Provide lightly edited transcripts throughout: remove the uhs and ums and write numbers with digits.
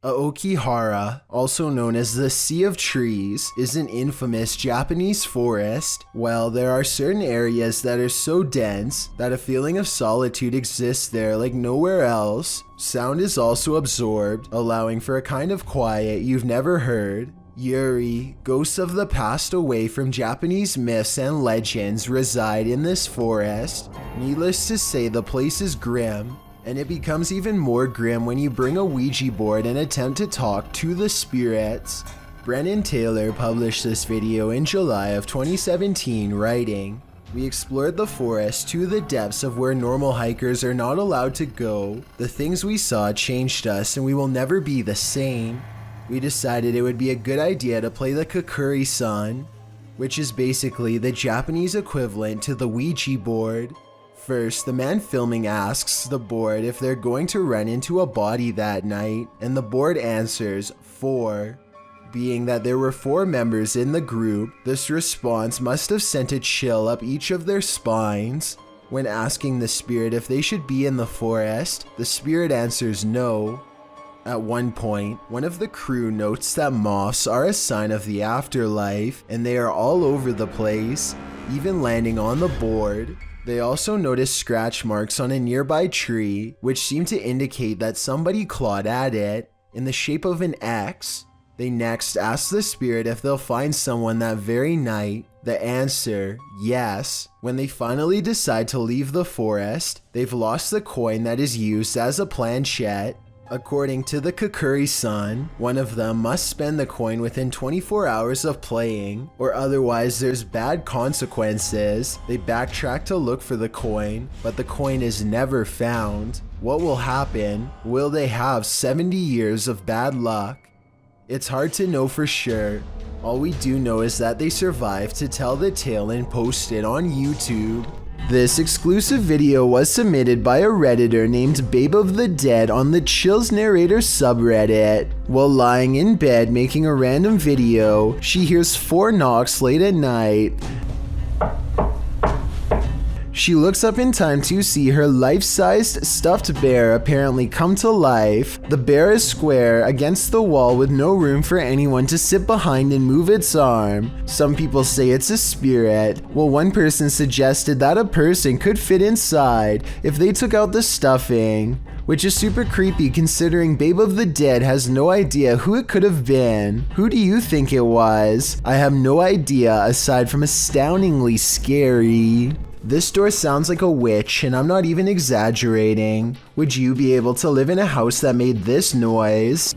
Aokihara, also known as the Sea of Trees, is an infamous Japanese forest. Well, there are certain areas that are so dense that a feeling of solitude exists there like nowhere else. Sound is also absorbed, allowing for a kind of quiet you've never heard. Yuri, ghosts of the past away from Japanese myths and legends, reside in this forest. Needless to say, the place is grim. And it becomes even more grim when you bring a Ouija board and attempt to talk to the spirits. Brennan Taylor published this video in July of 2017, writing, "We explored the forest to the depths of where normal hikers are not allowed to go. The things we saw changed us and we will never be the same. We decided it would be a good idea to play the Kukuri-san, which is basically the Japanese equivalent to the Ouija board. First, the man filming asks the board if they're going to run into a body that night, and the board answers 4. Being that there were 4 members in the group, this response must have sent a chill up each of their spines. When asking the spirit if they should be in the forest, the spirit answers no. At one point, one of the crew notes that moths are a sign of the afterlife, and they are all over the place, even landing on the board. They also notice scratch marks on a nearby tree, which seem to indicate that somebody clawed at it, in the shape of an X. They next ask the spirit if they'll find someone that very night. The answer, yes. When they finally decide to leave the forest, they've lost the coin that is used as a planchette. According to the Kukuri-san, one of them must spend the coin within 24 hours of playing, or otherwise there's bad consequences. They backtrack to look for the coin, but the coin is never found. What will happen? Will they have 70 years of bad luck? It's hard to know for sure. All we do know is that they survived to tell the tale and post it on YouTube. This exclusive video was submitted by a Redditor named Babe of the Dead on the Chills Narrator subreddit. While lying in bed making a random video, she hears 4 knocks late at night. She looks up in time to see her life-sized stuffed bear apparently come to life. The bear is square against the wall with no room for anyone to sit behind and move its arm. Some people say it's a spirit, while one person suggested that a person could fit inside if they took out the stuffing, which is super creepy considering Babe of the Dead has no idea who it could have been. Who do you think it was? I have no idea aside from astoundingly scary. This door sounds like a witch, and I'm not even exaggerating. Would you be able to live in a house that made this noise?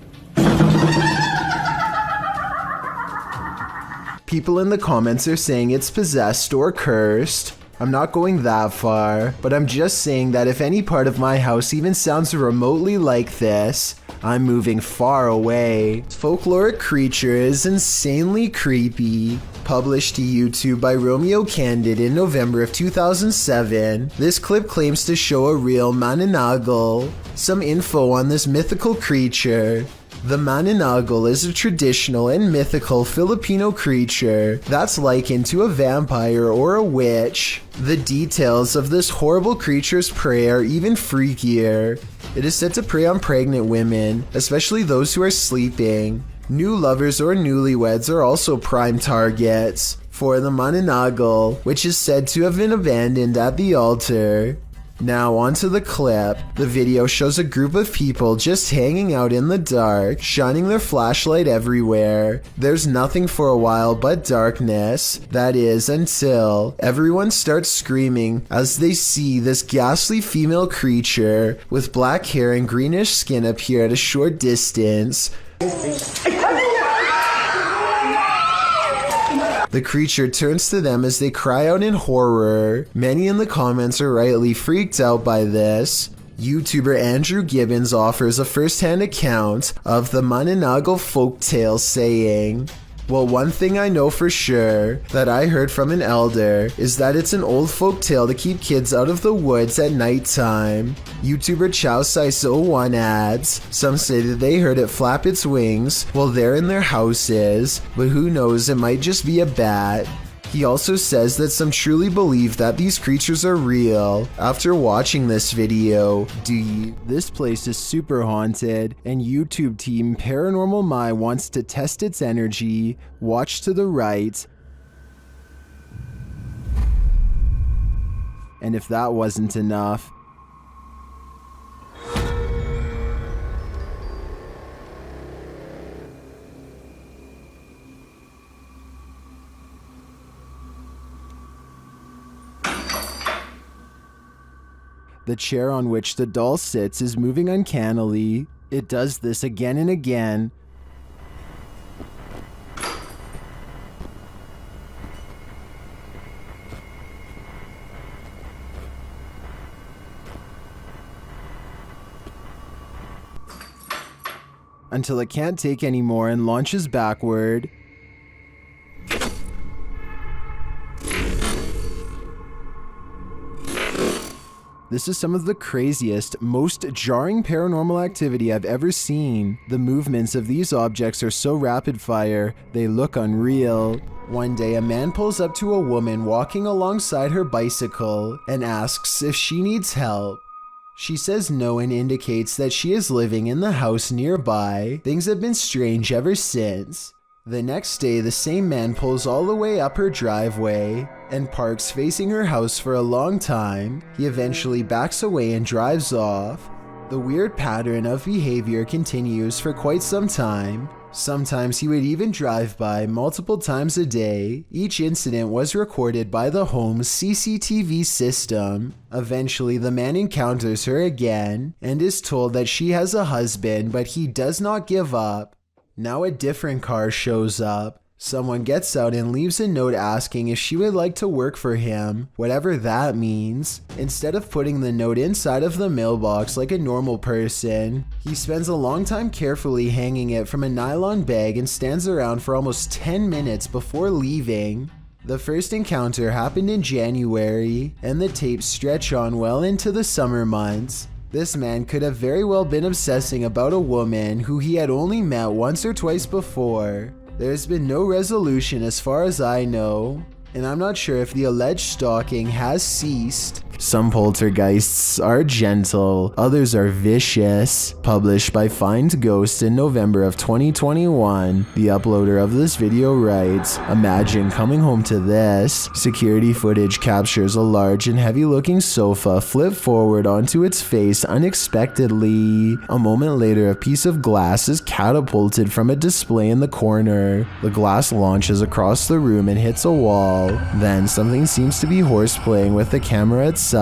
People in the comments are saying it's possessed or cursed. I'm not going that far, but I'm just saying that if any part of my house even sounds remotely like this, I'm moving far away. Folkloric creature is insanely creepy. Published to YouTube by Romeo Candid in November of 2007, this clip claims to show a real mananagal. Some info on this mythical creature. The mananagal is a traditional and mythical Filipino creature that's likened to a vampire or a witch. The details of this horrible creature's prey are even freakier. It is said to prey on pregnant women, especially those who are sleeping. New lovers or newlyweds are also prime targets for the mananagal, which is said to have been abandoned at the altar. Now onto the clip. The video shows a group of people just hanging out in the dark, shining their flashlight everywhere. There's nothing for a while but darkness. That is, until everyone starts screaming as they see this ghastly female creature with black hair and greenish skin appear at a short distance. The creature turns to them as they cry out in horror. Many in the comments are rightly freaked out by this. YouTuber Andrew Gibbons offers a first-hand account of the mananagal folktale, saying, "Well, one thing I know for sure that I heard from an elder is that it's an old folk tale to keep kids out of the woods at nighttime." YouTuber Chowsice01 adds, "Some say that they heard it flap its wings while they're in their houses, but who knows, it might just be a bat." He also says that some truly believe that these creatures are real. After watching this video, this place is super haunted, and YouTube team Paranormal My wants to test its energy. Watch to the right. And if that wasn't enough, the chair on which the doll sits is moving uncannily. It does this again and again. Until it can't take anymore and launches backward. This is some of the craziest, most jarring paranormal activity I've ever seen. The movements of these objects are so rapid fire, they look unreal. One day, a man pulls up to a woman walking alongside her bicycle and asks if she needs help. She says no and indicates that she is living in the house nearby. Things have been strange ever since. The next day, the same man pulls all the way up her driveway and parks facing her house for a long time. He eventually backs away and drives off. The weird pattern of behavior continues for quite some time. Sometimes he would even drive by multiple times a day. Each incident was recorded by the home's CCTV system. Eventually, the man encounters her again and is told that she has a husband, but he does not give up. Now a different car shows up. Someone gets out and leaves a note asking if she would like to work for him, whatever that means. Instead of putting the note inside of the mailbox like a normal person, he spends a long time carefully hanging it from a nylon bag and stands around for almost 10 minutes before leaving. The first encounter happened in January, and the tapes stretch on well into the summer months. This man could have very well been obsessing about a woman who he had only met once or twice before. There's been no resolution as far as I know, and I'm not sure if the alleged stalking has ceased. Some poltergeists are gentle, others are vicious. Published by Find Ghost in November of 2021, the uploader of this video writes, "Imagine coming home to this." Security footage captures a large and heavy-looking sofa flip forward onto its face unexpectedly. A moment later, a piece of glass is catapulted from a display in the corner. The glass launches across the room and hits a wall. Then something seems to be horseplaying with the camera itself.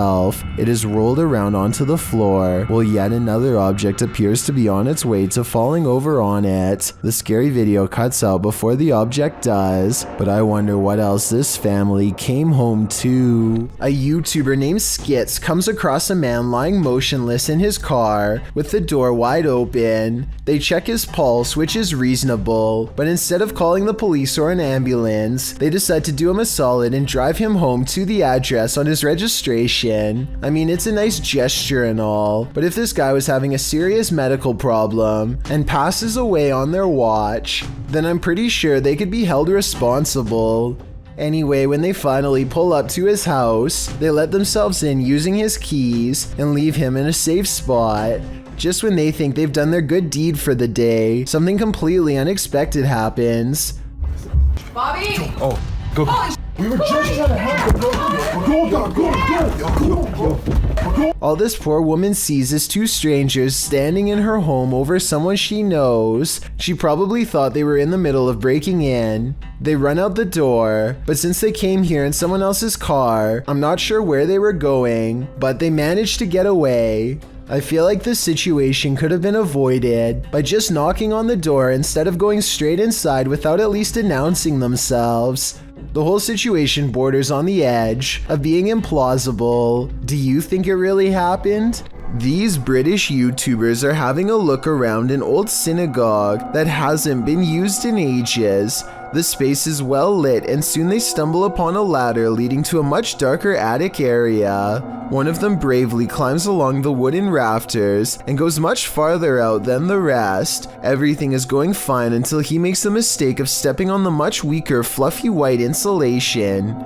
It is rolled around onto the floor, while yet another object appears to be on its way to falling over on it. The scary video cuts out before the object does, but I wonder what else this family came home to. A YouTuber named Skits comes across a man lying motionless in his car with the door wide open. They check his pulse, which is reasonable, but instead of calling the police or an ambulance, they decide to do him a solid and drive him home to the address on his registration. I mean, it's a nice gesture and all, but if this guy was having a serious medical problem and passes away on their watch, then I'm pretty sure they could be held responsible. Anyway, when they finally pull up to his house, they let themselves in using his keys and leave him in a safe spot. Just when they think they've done their good deed for the day, something completely unexpected happens. Bobby! Oh, go. We were just trying to help Go. All this poor woman sees is two strangers standing in her home over someone she knows. She probably thought they were in the middle of breaking in. They run out the door, but since they came here in someone else's car, I'm not sure where they were going, but they managed to get away. I feel like this situation could have been avoided by just knocking on the door instead of going straight inside without at least announcing themselves. The whole situation borders on the edge of being implausible. Do you think it really happened? These British YouTubers are having a look around an old synagogue that hasn't been used in ages. The space is well lit and soon they stumble upon a ladder leading to a much darker attic area. One of them bravely climbs along the wooden rafters and goes much farther out than the rest. Everything is going fine until he makes the mistake of stepping on the much weaker fluffy white insulation.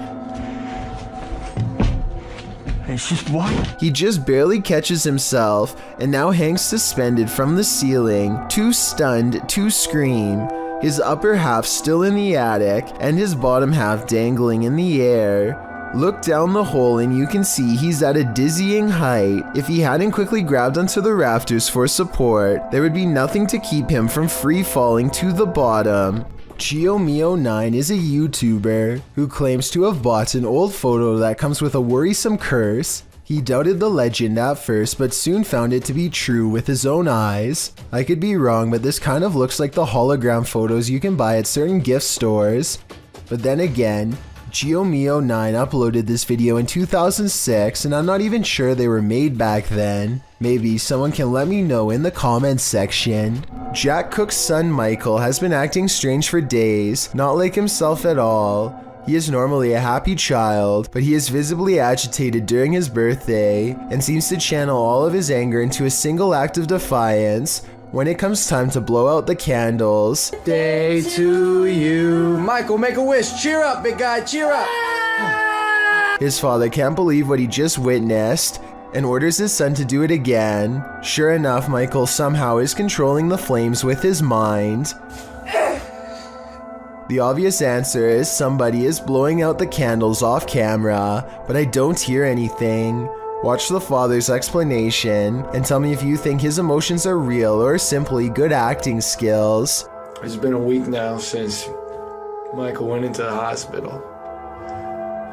It's just what? He just barely catches himself and now hangs suspended from the ceiling, too stunned to scream. His upper half still in the attic and his bottom half dangling in the air. Look down the hole and you can see he's at a dizzying height. If he hadn't quickly grabbed onto the rafters for support, there would be nothing to keep him from free falling to the bottom. GeoMeo9 is a YouTuber who claims to have bought an old photo that comes with a worrisome curse. He doubted the legend at first, but soon found it to be true with his own eyes. I could be wrong, but this kind of looks like the hologram photos you can buy at certain gift stores. But then again, GeoMeo9 uploaded this video in 2006, and I'm not even sure they were made back then. Maybe someone can let me know in the comments section. Jack Cook's son Michael has been acting strange for days, not like himself at all. He is normally a happy child, but he is visibly agitated during his birthday and seems to channel all of his anger into a single act of defiance when it comes time to blow out the candles. Day to you. Michael, make a wish. Cheer up, big guy. Cheer up. His father can't believe what he just witnessed and orders his son to do it again. Sure enough, Michael somehow is controlling the flames with his mind. The obvious answer is somebody is blowing out the candles off camera, but I don't hear anything. Watch the father's explanation and tell me if you think his emotions are real or simply good acting skills. It's been a week now since Michael went into the hospital.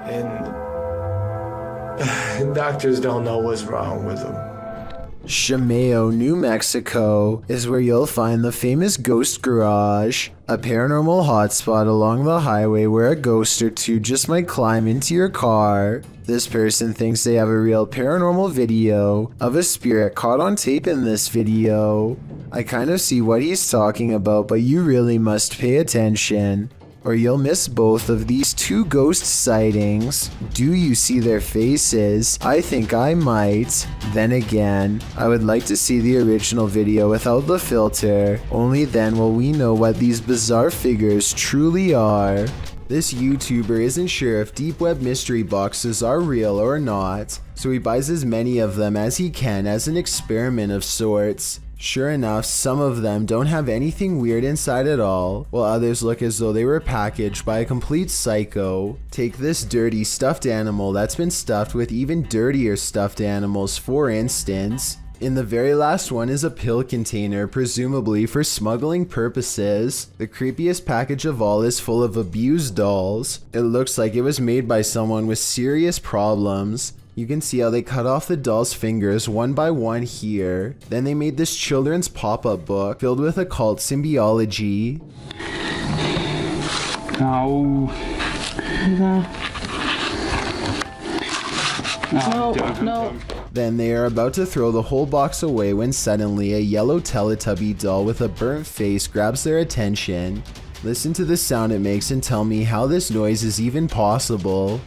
And doctors don't know what's wrong with him. Shemeo, New Mexico is where you'll find the famous Ghost Garage, a paranormal hotspot along the highway where a ghost or two just might climb into your car. This person thinks they have a real paranormal video of a spirit caught on tape in this video. I kind of see what he's talking about, but you really must pay attention, or you'll miss both of these two ghost sightings. Do you see their faces? I think I might. Then again, I would like to see the original video without the filter. Only then will we know what these bizarre figures truly are. This YouTuber isn't sure if deep web mystery boxes are real or not, so he buys as many of them as he can as an experiment of sorts. Sure enough, some of them don't have anything weird inside at all, while others look as though they were packaged by a complete psycho. Take this dirty stuffed animal that's been stuffed with even dirtier stuffed animals, for instance. In the very last one is a pill container, presumably for smuggling purposes. The creepiest package of all is full of abused dolls. It looks like it was made by someone with serious problems. You can see how they cut off the doll's fingers one by one here. Then they made this children's pop-up book filled with occult symbiology. No. Then they are about to throw the whole box away when suddenly a yellow Teletubby doll with a burnt face grabs their attention. Listen to the sound it makes and tell me how this noise is even possible.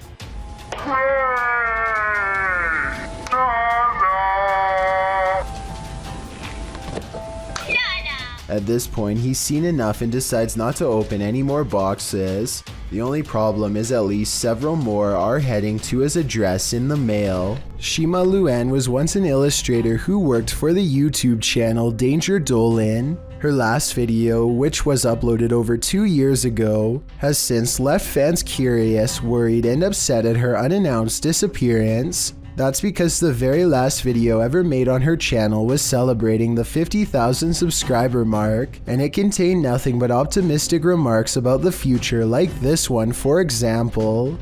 At this point, he's seen enough and decides not to open any more boxes. The only problem is at least several more are heading to his address in the mail. Shima Luan was once an illustrator who worked for the YouTube channel Danger Dolan. Her last video, which was uploaded over 2 years ago, has since left fans curious, worried, and upset at her unannounced disappearance. That's because the very last video ever made on her channel was celebrating the 50,000 subscriber mark, and it contained nothing but optimistic remarks about the future, like this one for example.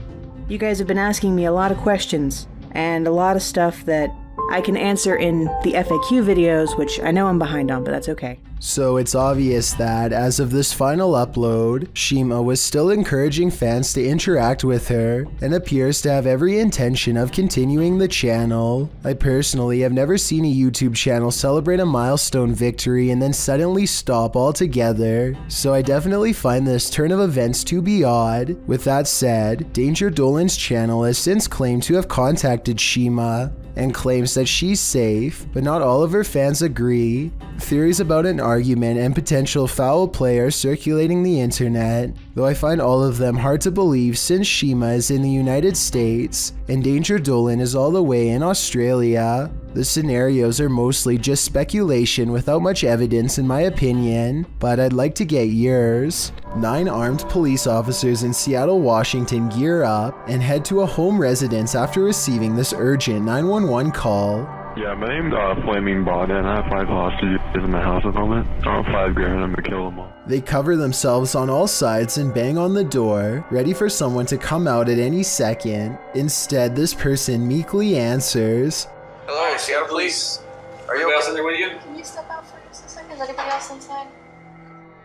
You guys have been asking me a lot of questions, and a lot of stuff that I can answer in the FAQ videos, which I know I'm behind on, but that's okay. So it's obvious that as of this final upload, Shima was still encouraging fans to interact with her and appears to have every intention of continuing the channel. I personally have never seen a YouTube channel celebrate a milestone victory and then suddenly stop altogether, so I definitely find this turn of events to be odd. With that said, Danger Dolan's channel has since claimed to have contacted Shima and claims that she's safe, but not all of her fans agree. Theories about an argument and potential foul play are circulating the internet, though I find all of them hard to believe since Shima is in the United States and Danger Dolan is all the way in Australia. The scenarios are mostly just speculation without much evidence in my opinion, but I'd like to get yours. 9 armed police officers in Seattle, Washington gear up and head to a home residence after receiving this urgent 911 call. Yeah, my name's Flaming Bod, and I have 5 hostages in my house at the moment. I want $5 grand, I'm gonna kill them all. They cover themselves on all sides and bang on the door, ready for someone to come out at any second. Instead, this person meekly answers, "Hello, Seattle Police. Are you else in there with you?" Can you step out for just a second? Is anybody else inside?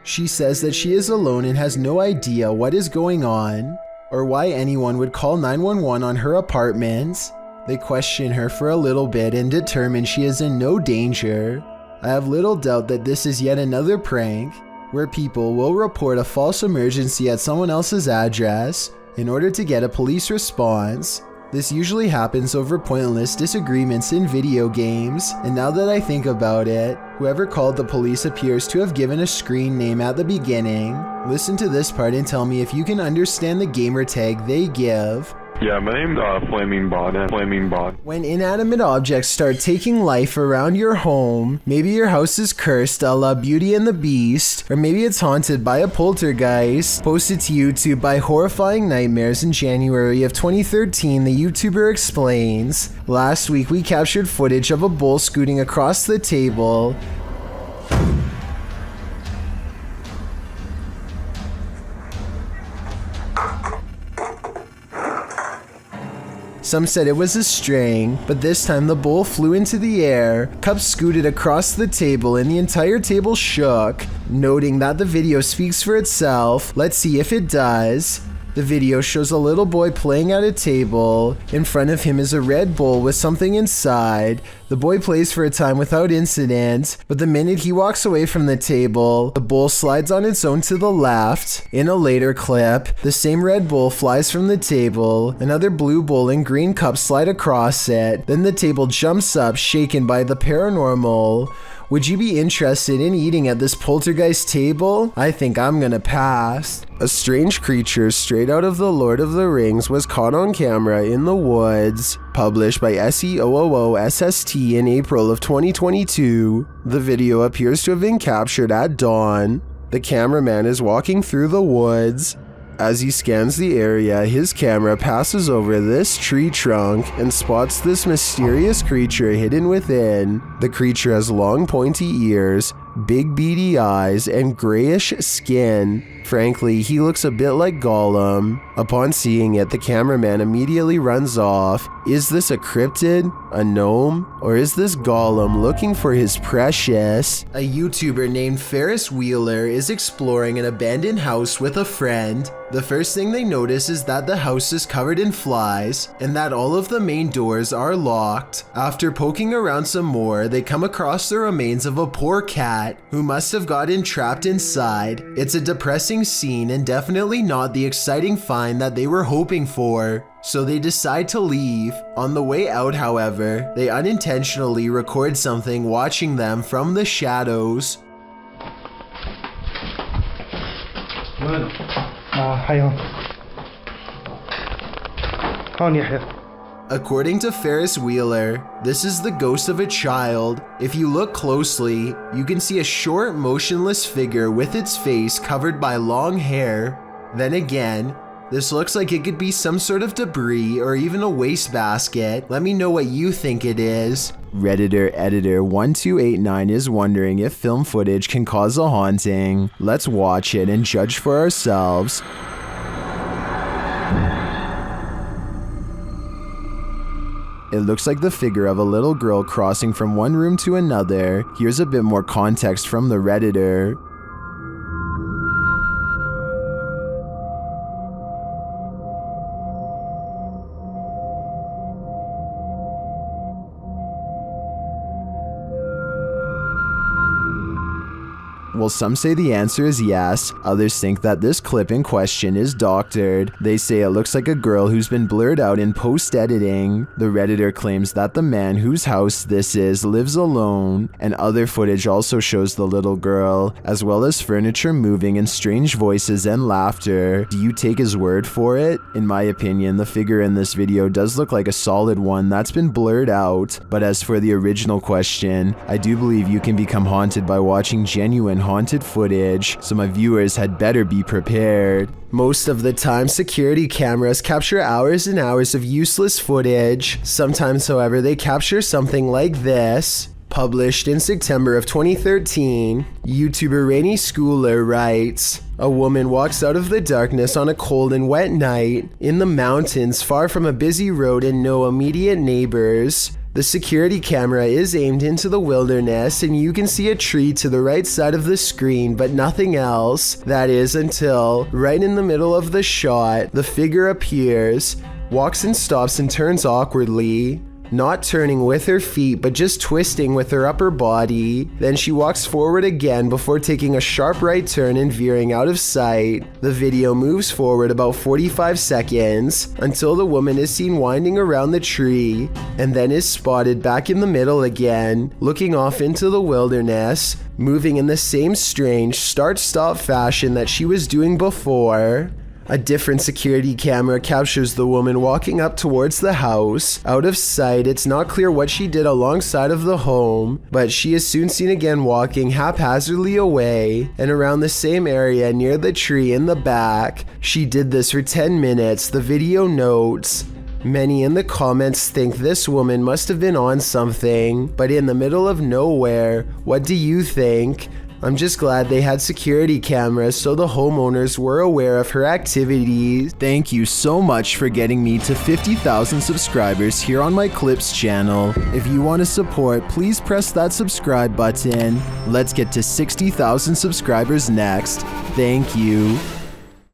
She says that she is alone and has no idea what is going on, or why anyone would call 911 on her apartment. They question her for a little bit and determine she is in no danger. I have little doubt that this is yet another prank, where people will report a false emergency at someone else's address in order to get a police response. This usually happens over pointless disagreements in video games, and now that I think about it, whoever called the police appears to have given a screen name at the beginning. Listen to this part and tell me if you can understand the gamer tag they give. Yeah, my name's Flaming Bod, and Flaming Bod. When inanimate objects start taking life around your home, maybe your house is cursed a la Beauty and the Beast, or maybe it's haunted by a poltergeist. Posted to YouTube by Horrifying Nightmares in January of 2013, the YouTuber explains, "Last week we captured footage of a bull scooting across the table. Some said it was a string, but this time the bull flew into the air, cups scooted across the table, and the entire table shook." Noting that the video speaks for itself, let's see if it does. The video shows a little boy playing at a table. In front of him is a red bowl with something inside. The boy plays for a time without incident, but the minute he walks away from the table, the bowl slides on its own to the left. In a later clip, the same red bowl flies from the table, another blue bowl and green cup slide across it, then the table jumps up, shaken by the paranormal. Would you be interested in eating at this poltergeist table? I think I'm gonna pass. A strange creature straight out of The Lord of the Rings was caught on camera in the woods. Published by SEOOOSST in April of 2022. The video appears to have been captured at dawn. The cameraman is walking through the woods. As he scans the area, his camera passes over this tree trunk and spots this mysterious creature hidden within. The creature has long pointy ears, big beady eyes, and grayish skin. Frankly, he looks a bit like Gollum. Upon seeing it, the cameraman immediately runs off. Is this a cryptid, a gnome, or is this Gollum looking for his precious? A YouTuber named Ferris Wheeler is exploring an abandoned house with a friend. The first thing they notice is that the house is covered in flies and that all of the main doors are locked. After poking around some more, they come across the remains of a poor cat who must have gotten trapped inside. It's a depressing scene and definitely not the exciting find that they were hoping for. So they decide to leave. On the way out, however, they unintentionally record something watching them from the shadows. According to Ferris Wheeler, this is the ghost of a child. If you look closely, you can see a short, motionless figure with its face covered by long hair. Then again, this looks like it could be some sort of debris or even a wastebasket. Let me know what you think it is. Redditor editor 1289 is wondering if film footage can cause a haunting. Let's watch it and judge for ourselves. It looks like the figure of a little girl crossing from one room to another. Here's a bit more context from the Redditor. Well, some say the answer is yes, others think that this clip in question is doctored. They say it looks like a girl who's been blurred out in post-editing. The Redditor claims that the man whose house this is lives alone, and other footage also shows the little girl, as well as furniture moving and strange voices and laughter. Do you take his word for it? In my opinion, the figure in this video does look like a solid one that's been blurred out, but as for the original question, I do believe you can become haunted by watching genuine haunted footage, so my viewers had better be prepared. Most of the time, security cameras capture hours and hours of useless footage. Sometimes, however, they capture something like this. Published in September of 2013, YouTuber Rainy Schooler writes, "A woman walks out of the darkness on a cold and wet night in the mountains far from a busy road and no immediate neighbors. The security camera is aimed into the wilderness and you can see a tree to the right side of the screen but nothing else. That is until, right in the middle of the shot, the figure appears, walks and stops and turns awkwardly. Not turning with her feet but just twisting with her upper body. Then she walks forward again before taking a sharp right turn and veering out of sight. The video moves forward about 45 seconds until the woman is seen winding around the tree and then is spotted back in the middle again, looking off into the wilderness, moving in the same strange start-stop fashion that she was doing before. A different security camera captures the woman walking up towards the house. Out of sight, it's not clear what she did alongside of the home, but she is soon seen again walking haphazardly away and around the same area near the tree in the back. She did this for 10 minutes, the video notes. Many in the comments think this woman must have been on something, but in the middle of nowhere. What do you think? I'm just glad they had security cameras so the homeowners were aware of her activities. Thank you so much for getting me to 50,000 subscribers here on my Clips channel. If you want to support, please press that subscribe button. Let's get to 60,000 subscribers next. Thank you.